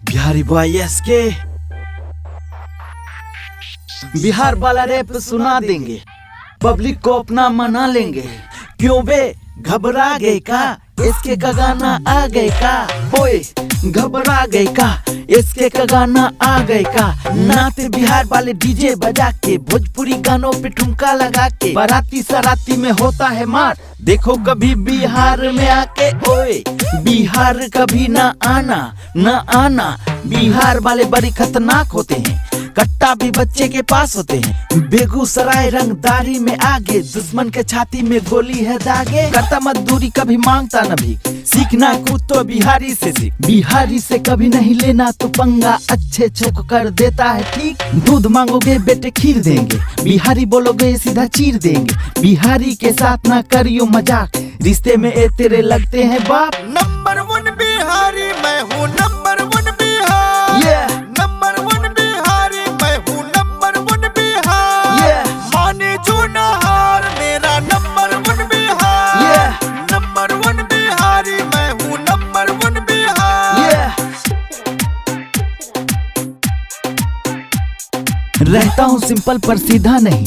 Bihari boy SK Bihar वाला rap सुना देंगे, पब्लिक को अपना मना लेंगे। क्यों बे घबरा गए का, इसके का गाना आ गए का। ओए घबरा गए का, इसके का गाना आ गए का। नाते बिहार वाले डीजे बजा के, भोजपुरी गानों पे ठुमका लगा के, बाराती सराती में होता है मार। देखो कभी बिहार में आके, ओए बिहार कभी ना आना। बिहार वाले बड़ी खतरनाक होते हैं, कट्टा भी बच्चे के पास होते हैं। बेगूसराय रंगदारी में आगे, दुश्मन के छाती में गोली है दागे। करता मजदूरी कभी मांगता न भी, सीखना खुद तो बिहारी से सीख। बिहारी से कभी नहीं लेना तो पंगा, अच्छे छोक कर देता है ठीक। दूध मांगोगे बेटे खीर देंगे, बिहारी बोलोगे सीधा चीर देंगे। बिहारी के साथ ना करियो मजाक, रिश्ते में ए तेरे लगते हैं बाप। नंबर 1 बिहारी मैं हूँ, नंबर 1 बिहार। नंबर 1 बिहारी मैं हूँ, नंबर 1 बिहार। माने जो ना हार, मेरा नंबर 1 बिहार। नंबर 1 बिहारी मैं हूँ, नंबर 1 बिहार। रहता हूँ सिंपल पर सीधा नहीं,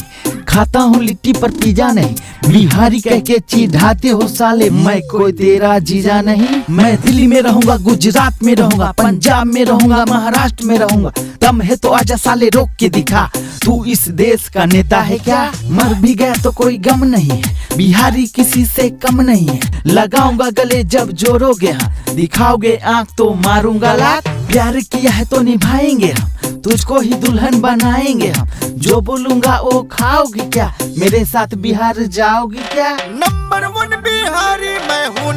खाता हूँ लिट्टी पर पिज्जा नहीं। बिहारी कह के चिढ़ाते हो साले, मैं कोई तेरा जीजा नहीं। मैं दिल्ली में रहूंगा, गुजरात में रहूंगा, पंजाब में रहूंगा, महाराष्ट्र में रहूंगा। दम है तो आजा साले रोक के दिखा, तू इस देश का नेता है क्या। मर भी गया तो कोई गम नहीं है, बिहारी किसी से कम नहीं है। लगाऊंगा गले जब जोड़ोगे हाँ, दिखाओगे आंख तो मारूंगा लात। प्यार किया है तो निभाएंगे हम, तुझको ही दुल्हन बनाएंगे हम। जो बोलूंगा वो खाओगी क्या, मेरे साथ बिहार जाओगी क्या। नंबर 1 बिहारी मैं हूँ।